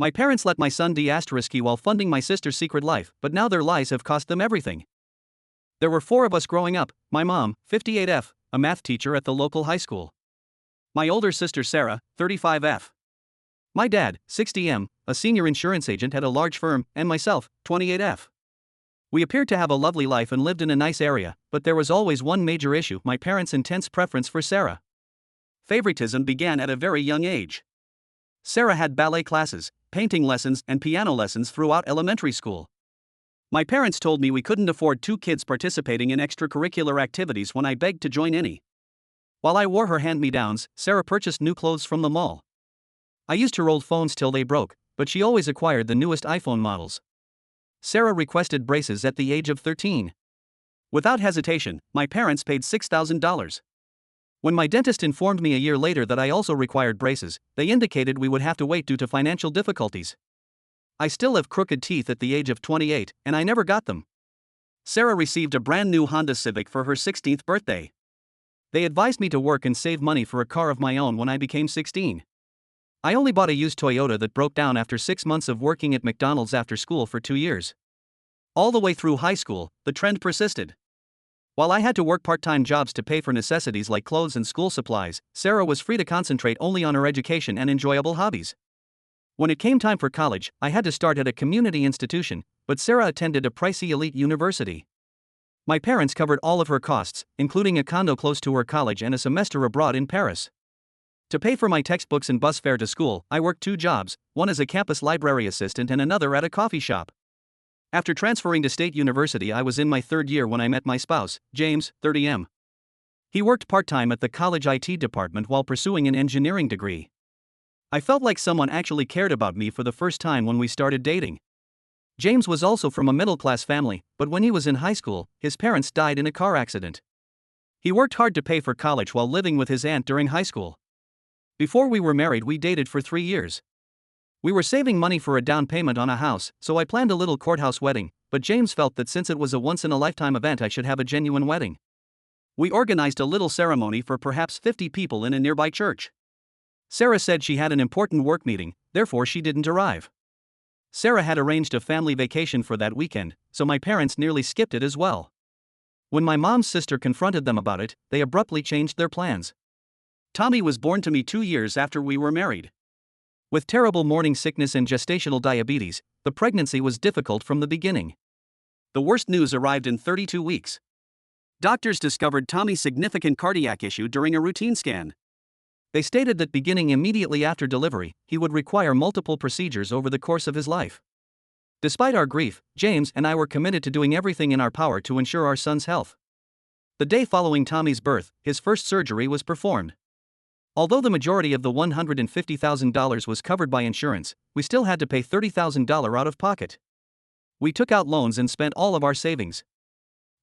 My parents let my son D*ski while funding my sister's secret life, but now their lies have cost them everything. There were 4 of us growing up: my mom, 58F, a math teacher at the local high school. My older sister Sarah, 35F. My dad, 60M, a senior insurance agent at a large firm, and myself, 28F. We appeared to have a lovely life and lived in a nice area, but there was always one major issue: my parents' intense preference for Sarah. Favoritism began at a very young age. Sarah had ballet classes, painting lessons, and piano lessons throughout elementary school. My parents told me we couldn't afford 2 kids participating in extracurricular activities when I begged to join any. While I wore her hand-me-downs, Sarah purchased new clothes from the mall. I used her old phones till they broke, but she always acquired the newest iPhone models. Sarah requested braces at the age of 13. Without hesitation, my parents paid $6,000. When my dentist informed me a year later that I also required braces, they indicated we would have to wait due to financial difficulties. I still have crooked teeth at the age of 28, and I never got them. Sarah received a brand new Honda Civic for her 16th birthday. They advised me to work and save money for a car of my own when I became 16. I only bought a used Toyota that broke down after 6 months of working at McDonald's after school for 2 years. All the way through high school, the trend persisted. While I had to work part-time jobs to pay for necessities like clothes and school supplies, Sarah was free to concentrate only on her education and enjoyable hobbies. When it came time for college, I had to start at a community institution, but Sarah attended a pricey elite university. My parents covered all of her costs, including a condo close to her college and a semester abroad in Paris. To pay for my textbooks and bus fare to school, I worked 2 jobs, one as a campus library assistant and another at a coffee shop. After transferring to State University, I was in my 3rd year when I met my spouse, James, 30M. He worked part-time at the college IT department while pursuing an engineering degree. I felt like someone actually cared about me for the first time when we started dating. James was also from a middle-class family, but when he was in high school, his parents died in a car accident. He worked hard to pay for college while living with his aunt during high school. Before we were married, we dated for 3 years. We were saving money for a down payment on a house, so I planned a little courthouse wedding, but James felt that since it was a once-in-a-lifetime event, I should have a genuine wedding. We organized a little ceremony for perhaps 50 people in a nearby church. Sarah said she had an important work meeting, therefore she didn't arrive. Sarah had arranged a family vacation for that weekend, so my parents nearly skipped it as well. When my mom's sister confronted them about it, they abruptly changed their plans. Tommy was born to me 2 years after we were married. With terrible morning sickness and gestational diabetes, the pregnancy was difficult from the beginning. The worst news arrived in 32 weeks. Doctors discovered Tommy's significant cardiac issue during a routine scan. They stated that beginning immediately after delivery, he would require multiple procedures over the course of his life. Despite our grief, James and I were committed to doing everything in our power to ensure our son's health. The day following Tommy's birth, his first surgery was performed. Although the majority of the $150,000 was covered by insurance, we still had to pay $30,000 out of pocket. We took out loans and spent all of our savings.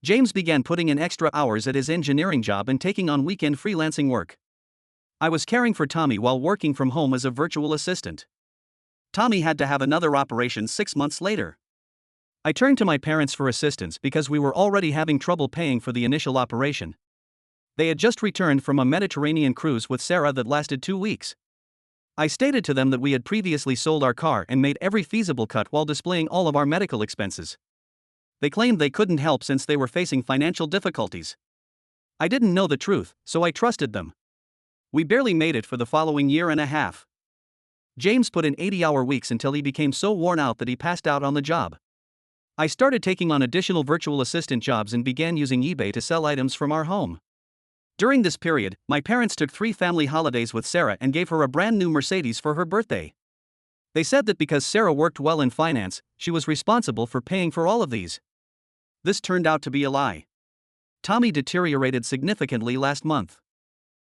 James began putting in extra hours at his engineering job and taking on weekend freelancing work. I was caring for Tommy while working from home as a virtual assistant. Tommy had to have another operation 6 months later. I turned to my parents for assistance because we were already having trouble paying for the initial operation. They had just returned from a Mediterranean cruise with Sarah that lasted 2 weeks. I stated to them that we had previously sold our car and made every feasible cut while displaying all of our medical expenses. They claimed they couldn't help since they were facing financial difficulties. I didn't know the truth, so I trusted them. We barely made it for the following year and a half. James put in 80-hour weeks until he became so worn out that he passed out on the job. I started taking on additional virtual assistant jobs and began using eBay to sell items from our home. During this period, my parents took 3 family holidays with Sarah and gave her a brand new Mercedes for her birthday. They said that because Sarah worked well in finance, she was responsible for paying for all of these. This turned out to be a lie. Tommy deteriorated significantly last month.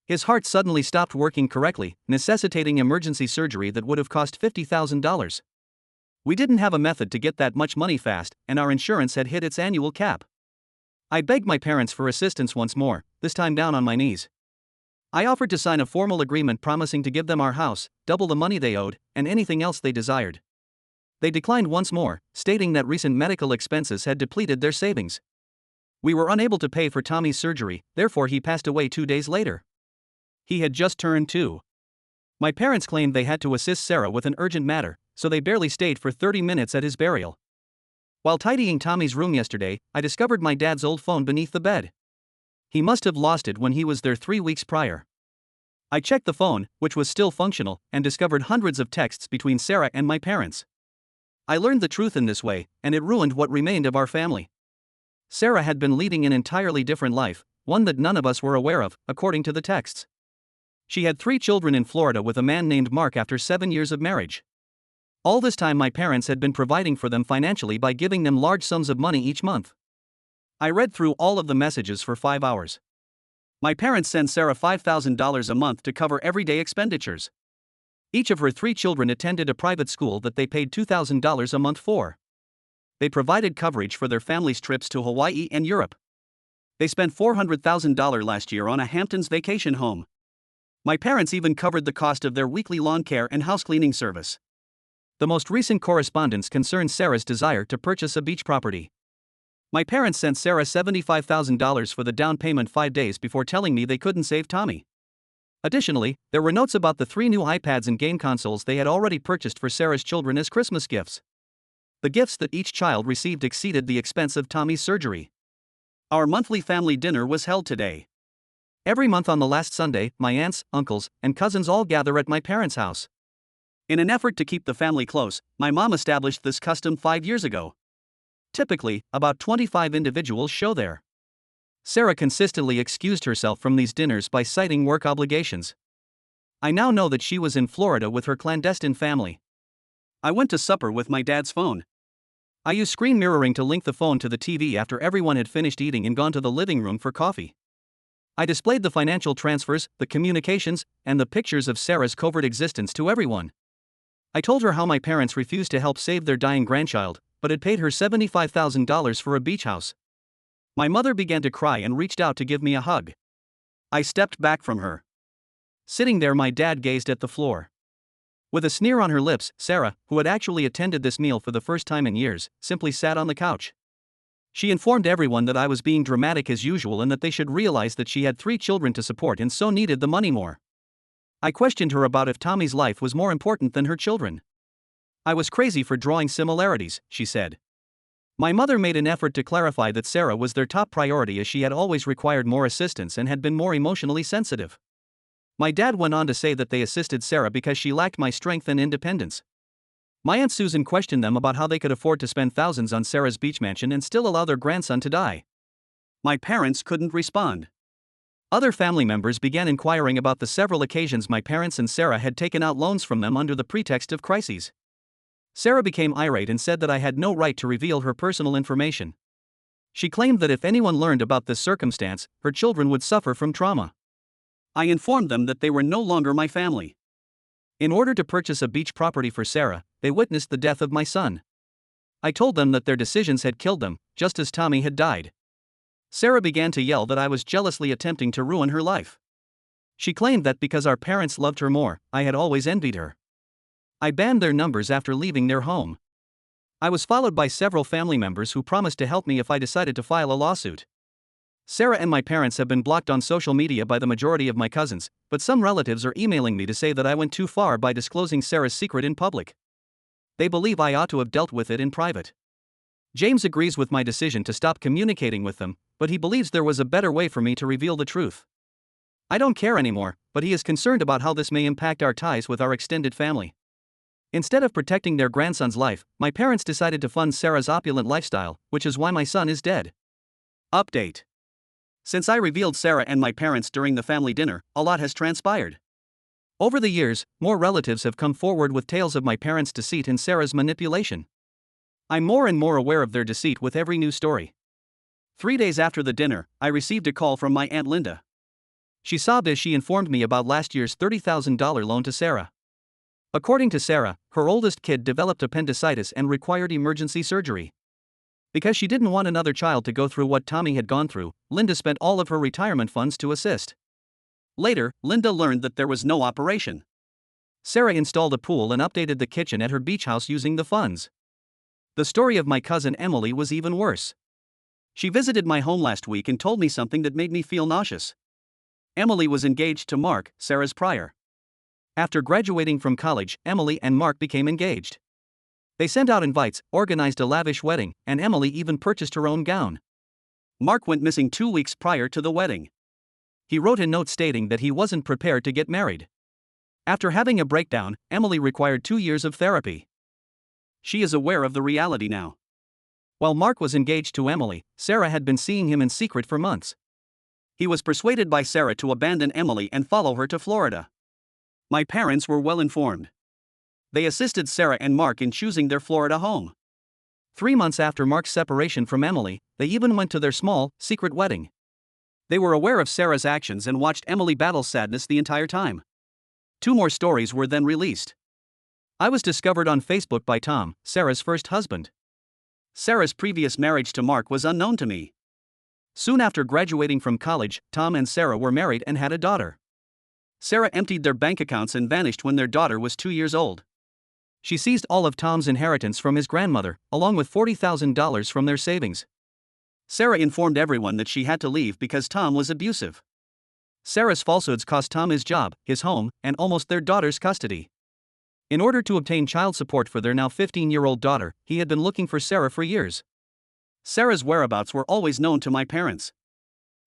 His heart suddenly stopped working correctly, necessitating emergency surgery that would have cost $50,000. We didn't have a method to get that much money fast, and our insurance had hit its annual cap. I begged my parents for assistance once more, this time down on my knees. I offered to sign a formal agreement promising to give them our house, double the money they owed, and anything else they desired. They declined once more, stating that recent medical expenses had depleted their savings. We were unable to pay for Tommy's surgery, therefore he passed away 2 days later. He had just turned 2. My parents claimed they had to assist Sarah with an urgent matter, so they barely stayed for 30 minutes at his burial. While tidying Tommy's room yesterday, I discovered my dad's old phone beneath the bed. He must have lost it when he was there 3 weeks prior. I checked the phone, which was still functional, and discovered hundreds of texts between Sarah and my parents. I learned the truth in this way, and it ruined what remained of our family. Sarah had been leading an entirely different life, one that none of us were aware of, according to the texts. She had 3 children in Florida with a man named Mark after 7 years of marriage. All this time my parents had been providing for them financially by giving them large sums of money each month. I read through all of the messages for 5 hours. My parents sent Sarah $5,000 a month to cover everyday expenditures. Each of her 3 children attended a private school that they paid $2,000 a month for. They provided coverage for their families' trips to Hawaii and Europe. They spent $400,000 last year on a Hamptons vacation home. My parents even covered the cost of their weekly lawn care and house cleaning service. The most recent correspondence concerns Sarah's desire to purchase a beach property. My parents sent Sarah $75,000 for the down payment 5 days before telling me they couldn't save Tommy. Additionally, there were notes about the 3 new iPads and game consoles they had already purchased for Sarah's children as Christmas gifts. The gifts that each child received exceeded the expense of Tommy's surgery. Our monthly family dinner was held today. Every month on the last Sunday, my aunts, uncles, and cousins all gather at my parents' house. In an effort to keep the family close, my mom established this custom 5 years ago. Typically, about 25 individuals show there. Sarah consistently excused herself from these dinners by citing work obligations. I now know that she was in Florida with her clandestine family. I went to supper with my dad's phone. I used screen mirroring to link the phone to the TV after everyone had finished eating and gone to the living room for coffee. I displayed the financial transfers, the communications, and the pictures of Sarah's covert existence to everyone. I told her how my parents refused to help save their dying grandchild, but had paid her $75,000 for a beach house. My mother began to cry and reached out to give me a hug. I stepped back from her. Sitting there, my dad gazed at the floor. With a sneer on her lips, Sarah, who had actually attended this meal for the first time in years, simply sat on the couch. She informed everyone that I was being dramatic as usual and that they should realize that she had 3 children to support and so needed the money more. I questioned her about if Tommy's life was more important than her children. I was crazy for drawing similarities, she said. My mother made an effort to clarify that Sarah was their top priority as she had always required more assistance and had been more emotionally sensitive. My dad went on to say that they assisted Sarah because she lacked my strength and independence. My Aunt Susan questioned them about how they could afford to spend thousands on Sarah's beach mansion and still allow their grandson to die. My parents couldn't respond. Other family members began inquiring about the several occasions my parents and Sarah had taken out loans from them under the pretext of crises. Sarah became irate and said that I had no right to reveal her personal information. She claimed that if anyone learned about this circumstance, her children would suffer from trauma. I informed them that they were no longer my family. In order to purchase a beach property for Sarah, they witnessed the death of my son. I told them that their decisions had killed them, just as Tommy had died. Sarah began to yell that I was jealously attempting to ruin her life. She claimed that because our parents loved her more, I had always envied her. I banned their numbers after leaving their home. I was followed by several family members who promised to help me if I decided to file a lawsuit. Sarah and my parents have been blocked on social media by the majority of my cousins, but some relatives are emailing me to say that I went too far by disclosing Sarah's secret in public. They believe I ought to have dealt with it in private. James agrees with my decision to stop communicating with them, but he believes there was a better way for me to reveal the truth. I don't care anymore, but he is concerned about how this may impact our ties with our extended family. Instead of protecting their grandson's life, my parents decided to fund Sarah's opulent lifestyle, which is why my son is dead. Update. Since I revealed Sarah and my parents during the family dinner, a lot has transpired. Over the years, more relatives have come forward with tales of my parents' deceit and Sarah's manipulation. I'm more and more aware of their deceit with every new story. 3 days after the dinner, I received a call from my Aunt Linda. She sobbed as she informed me about last year's $30,000 loan to Sarah. According to Sarah, her oldest kid developed appendicitis and required emergency surgery. Because she didn't want another child to go through what Tommy had gone through, Linda spent all of her retirement funds to assist. Later, Linda learned that there was no operation. Sarah installed a pool and updated the kitchen at her beach house using the funds. The story of my cousin Emily was even worse. She visited my home last week and told me something that made me feel nauseous. Emily was engaged to Mark, Sarah's prior After graduating from college, Emily and Mark became engaged. They sent out invites, organized a lavish wedding, and Emily even purchased her own gown. Mark went missing 2 weeks prior to the wedding. He wrote a note stating that he wasn't prepared to get married. After having a breakdown, Emily required 2 years of therapy. She is aware of the reality now. While Mark was engaged to Emily, Sarah had been seeing him in secret for months. He was persuaded by Sarah to abandon Emily and follow her to Florida. My parents were well informed. They assisted Sarah and Mark in choosing their Florida home. 3 months after Mark's separation from Emily, they even went to their small, secret wedding. They were aware of Sarah's actions and watched Emily battle sadness the entire time. 2 more stories were then released. I was discovered on Facebook by Tom, Sarah's first husband. Sarah's previous marriage to Mark was unknown to me. Soon after graduating from college, Tom and Sarah were married and had a daughter. Sarah emptied their bank accounts and vanished when their daughter was 2 years old. She seized all of Tom's inheritance from his grandmother, along with $40,000 from their savings. Sarah informed everyone that she had to leave because Tom was abusive. Sarah's falsehoods cost Tom his job, his home, and almost their daughter's custody. In order to obtain child support for their now 15-year-old daughter, he had been looking for Sarah for years. Sarah's whereabouts were always known to my parents.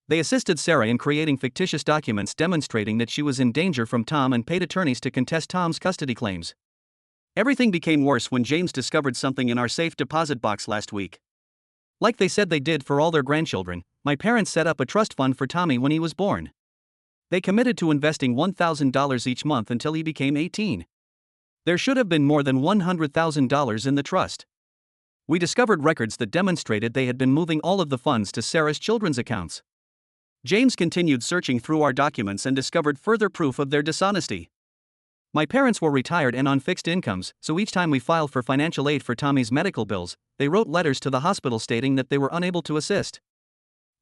They assisted Sarah in creating fictitious documents demonstrating that she was in danger from Tom and paid attorneys to contest Tom's custody claims. Everything became worse when James discovered something in our safe deposit box last week. Like they said they did for all their grandchildren, my parents set up a trust fund for Tommy when he was born. They committed to investing $1,000 each month until he became 18. There should have been more than $100,000 in the trust. We discovered records that demonstrated they had been moving all of the funds to Sarah's children's accounts. James continued searching through our documents and discovered further proof of their dishonesty. My parents were retired and on fixed incomes, so each time we filed for financial aid for Tommy's medical bills, they wrote letters to the hospital stating that they were unable to assist.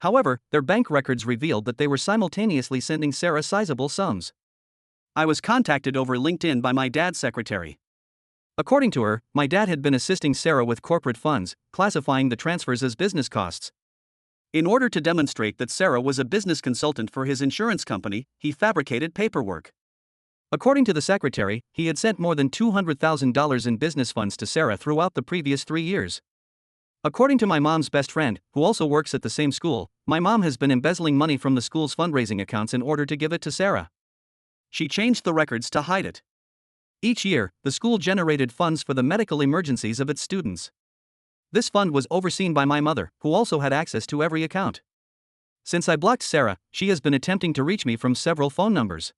However, their bank records revealed that they were simultaneously sending Sarah sizable sums. I was contacted over LinkedIn by my dad's secretary. According to her, my dad had been assisting Sarah with corporate funds, classifying the transfers as business costs. In order to demonstrate that Sarah was a business consultant for his insurance company, he fabricated paperwork. According to the secretary, he had sent more than $200,000 in business funds to Sarah throughout the previous 3 years. According to my mom's best friend, who also works at the same school, my mom has been embezzling money from the school's fundraising accounts in order to give it to Sarah. She changed the records to hide it. Each year, the school generated funds for the medical emergencies of its students. This fund was overseen by my mother, who also had access to every account. Since I blocked Sarah, she has been attempting to reach me from several phone numbers.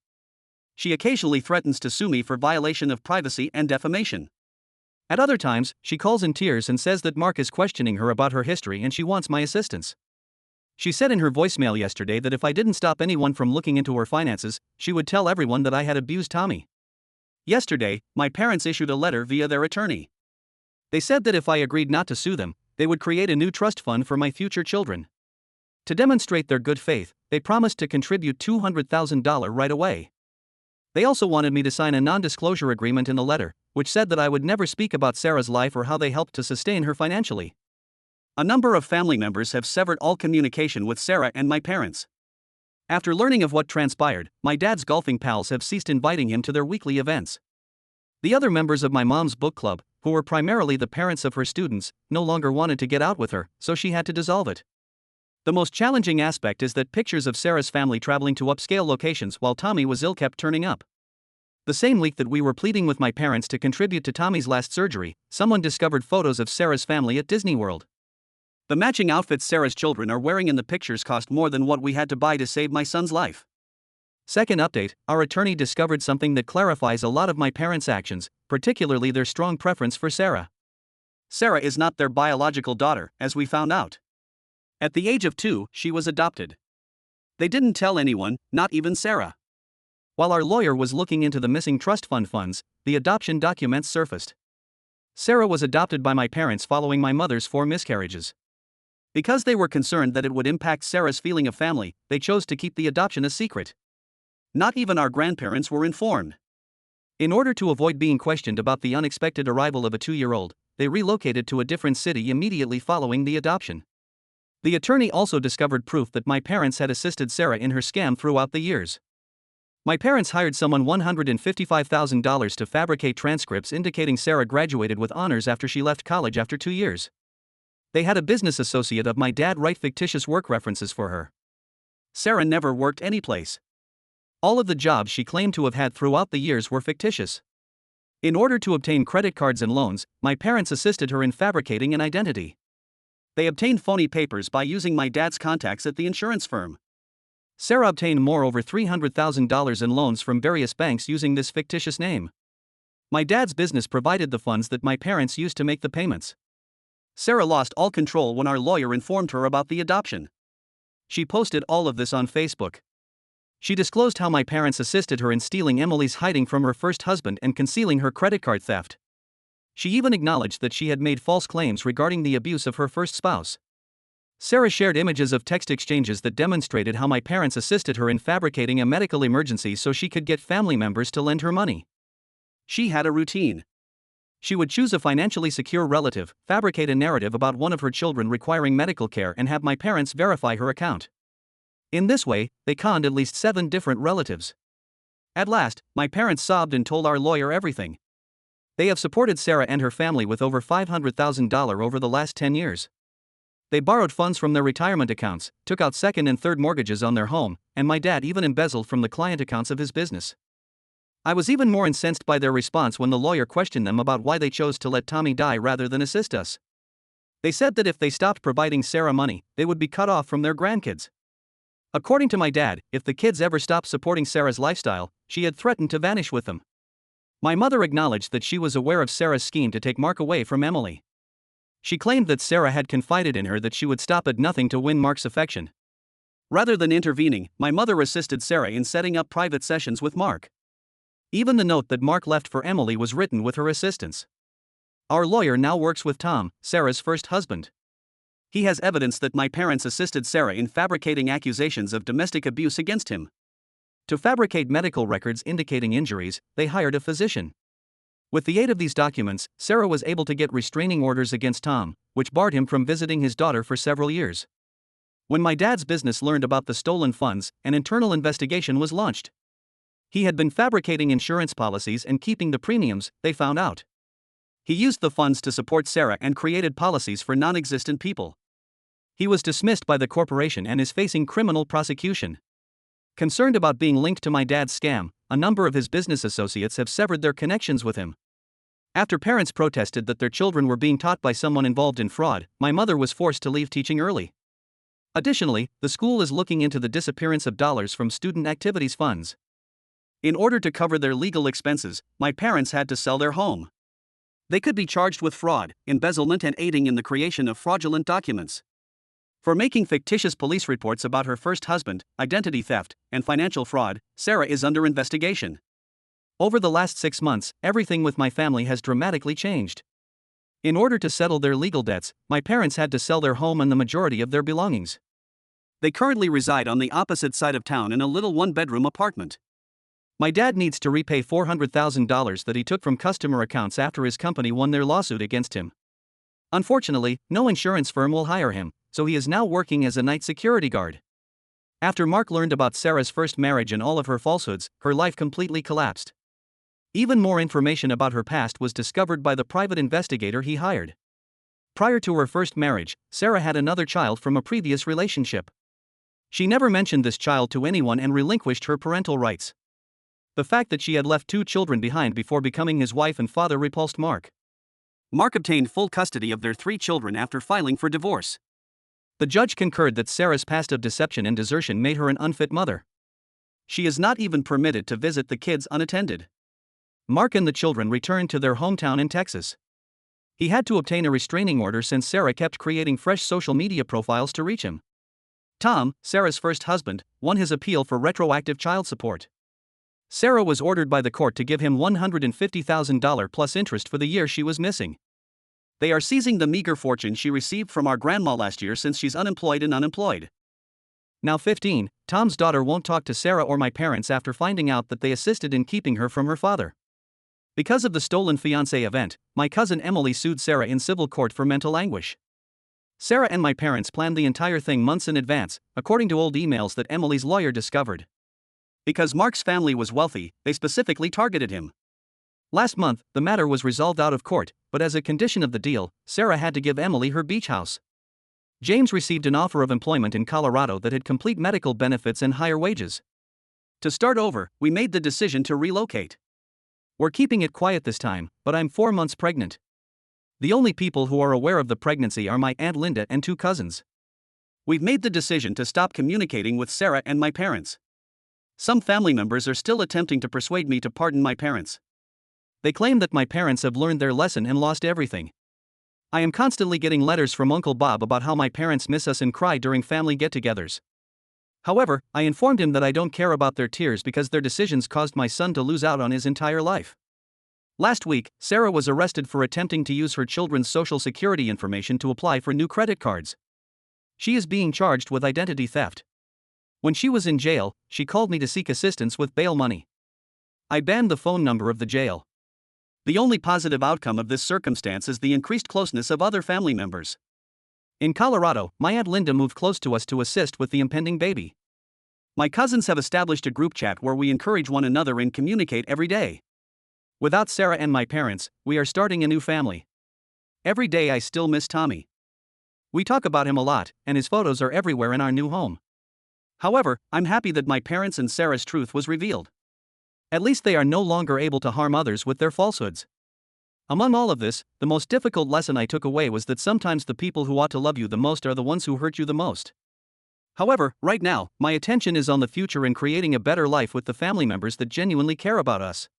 She occasionally threatens to sue me for violation of privacy and defamation. At other times, she calls in tears and says that Mark is questioning her about her history and she wants my assistance. She said in her voicemail yesterday that if I didn't stop anyone from looking into her finances, she would tell everyone that I had abused Tommy. Yesterday, my parents issued a letter via their attorney. They said that if I agreed not to sue them, they would create a new trust fund for my future children. To demonstrate their good faith, they promised to contribute $200,000 right away. They also wanted me to sign a non-disclosure agreement in the letter, which said that I would never speak about Sarah's life or how they helped to sustain her financially. A number of family members have severed all communication with Sarah and my parents. After learning of what transpired, my dad's golfing pals have ceased inviting him to their weekly events. The other members of my mom's book club, who were primarily the parents of her students, no longer wanted to get out with her, so she had to dissolve it. The most challenging aspect is that pictures of Sarah's family traveling to upscale locations while Tommy was ill kept turning up. The same week that we were pleading with my parents to contribute to Tommy's last surgery, someone discovered photos of Sarah's family at Disney World. The matching outfits Sarah's children are wearing in the pictures cost more than what we had to buy to save my son's life. Second update, our attorney discovered something that clarifies a lot of my parents' actions, particularly their strong preference for Sarah. Sarah is not their biological daughter, as we found out. At the age of 2, she was adopted. They didn't tell anyone, not even Sarah. While our lawyer was looking into the missing trust fund funds, the adoption documents surfaced. Sarah was adopted by my parents following my mother's 4 miscarriages. Because they were concerned that it would impact Sarah's feeling of family, they chose to keep the adoption a secret. Not even our grandparents were informed. In order to avoid being questioned about the unexpected arrival of a 2-year-old, they relocated to a different city immediately following the adoption. The attorney also discovered proof that my parents had assisted Sarah in her scam throughout the years. My parents hired someone $155,000 to fabricate transcripts indicating Sarah graduated with honors after she left college after 2 years. They had a business associate of my dad write fictitious work references for her. Sarah never worked anyplace. All of the jobs she claimed to have had throughout the years were fictitious. In order to obtain credit cards and loans, my parents assisted her in fabricating an identity. They obtained phony papers by using my dad's contacts at the insurance firm. Sarah obtained over $300,000 in loans from various banks using this fictitious name. My dad's business provided the funds that my parents used to make the payments. Sarah lost all control when our lawyer informed her about the adoption. She posted all of this on Facebook. She disclosed how my parents assisted her in stealing Emily's hiding from her first husband and concealing her credit card theft. She even acknowledged that she had made false claims regarding the abuse of her first spouse. Sarah shared images of text exchanges that demonstrated how my parents assisted her in fabricating a medical emergency so she could get family members to lend her money. She had a routine. She would choose a financially secure relative, fabricate a narrative about one of her children requiring medical care, and have my parents verify her account. In this way, they conned at least 7 different relatives. At last, my parents sobbed and told our lawyer everything. They have supported Sarah and her family with over $500,000 over the last 10 years. They borrowed funds from their retirement accounts, took out second and third mortgages on their home, and my dad even embezzled from the client accounts of his business. I was even more incensed by their response when the lawyer questioned them about why they chose to let Tommy die rather than assist us. They said that if they stopped providing Sarah money, they would be cut off from their grandkids. According to my dad, if the kids ever stopped supporting Sarah's lifestyle, she had threatened to vanish with them. My mother acknowledged that she was aware of Sarah's scheme to take Mark away from Emily. She claimed that Sarah had confided in her that she would stop at nothing to win Mark's affection. Rather than intervening, my mother assisted Sarah in setting up private sessions with Mark. Even the note that Mark left for Emily was written with her assistance. Our lawyer now works with Tom, Sarah's first husband. He has evidence that my parents assisted Sarah in fabricating accusations of domestic abuse against him. To fabricate medical records indicating injuries, they hired a physician. With the aid of these documents, Sarah was able to get restraining orders against Tom, which barred him from visiting his daughter for several years. When my dad's business learned about the stolen funds, an internal investigation was launched. He had been fabricating insurance policies and keeping the premiums, they found out. He used the funds to support Sarah and created policies for non-existent people. He was dismissed by the corporation and is facing criminal prosecution. Concerned about being linked to my dad's scam, a number of his business associates have severed their connections with him. After parents protested that their children were being taught by someone involved in fraud, my mother was forced to leave teaching early. Additionally, the school is looking into the disappearance of dollars from student activities funds. In order to cover their legal expenses, my parents had to sell their home. They could be charged with fraud, embezzlement, and aiding in the creation of fraudulent documents. For making fictitious police reports about her first husband, identity theft, and financial fraud, Sarah is under investigation. Over the last 6 months, everything with my family has dramatically changed. In order to settle their legal debts, my parents had to sell their home and the majority of their belongings. They currently reside on the opposite side of town in a little 1-bedroom apartment. My dad needs to repay $400,000 that he took from customer accounts after his company won their lawsuit against him. Unfortunately, no insurance firm will hire him, so he is now working as a night security guard. After Mark learned about Sarah's first marriage and all of her falsehoods, her life completely collapsed. Even more information about her past was discovered by the private investigator he hired. Prior to her first marriage, Sarah had another child from a previous relationship. She never mentioned this child to anyone and relinquished her parental rights. The fact that she had left 2 children behind before becoming his wife and father repulsed Mark. Mark obtained full custody of their 3 children after filing for divorce. The judge concurred that Sarah's past of deception and desertion made her an unfit mother. She is not even permitted to visit the kids unattended. Mark and the children returned to their hometown in Texas. He had to obtain a restraining order since Sarah kept creating fresh social media profiles to reach him. Tom, Sarah's first husband, won his appeal for retroactive child support. Sarah was ordered by the court to give him $150,000 plus interest for the year she was missing. They are seizing the meager fortune she received from our grandma last year since she's unemployed and unemployed. Now 15, Tom's daughter won't talk to Sarah or my parents after finding out that they assisted in keeping her from her father. Because of the stolen fiancé event, my cousin Emily sued Sarah in civil court for mental anguish. Sarah and my parents planned the entire thing months in advance, according to old emails that Emily's lawyer discovered. Because Mark's family was wealthy, they specifically targeted him. Last month, the matter was resolved out of court, but as a condition of the deal, Sarah had to give Emily her beach house. James received an offer of employment in Colorado that had complete medical benefits and higher wages. To start over, we made the decision to relocate. We're keeping it quiet this time, but I'm 4 months pregnant. The only people who are aware of the pregnancy are my Aunt Linda and 2 cousins. We've made the decision to stop communicating with Sarah and my parents. Some family members are still attempting to persuade me to pardon my parents. They claim that my parents have learned their lesson and lost everything. I am constantly getting letters from Uncle Bob about how my parents miss us and cry during family get-togethers. However, I informed him that I don't care about their tears because their decisions caused my son to lose out on his entire life. Last week, Sarah was arrested for attempting to use her children's social security information to apply for new credit cards. She is being charged with identity theft. When she was in jail, she called me to seek assistance with bail money. I banned the phone number of the jail. The only positive outcome of this circumstance is the increased closeness of other family members. In Colorado, my Aunt Linda moved close to us to assist with the impending baby. My cousins have established a group chat where we encourage one another and communicate every day. Without Sarah and my parents, we are starting a new family. Every day I still miss Tommy. We talk about him a lot, and his photos are everywhere in our new home. However, I'm happy that my parents and Sarah's truth was revealed. At least they are no longer able to harm others with their falsehoods. Among all of this, the most difficult lesson I took away was that sometimes the people who ought to love you the most are the ones who hurt you the most. However, right now, my attention is on the future and creating a better life with the family members that genuinely care about us.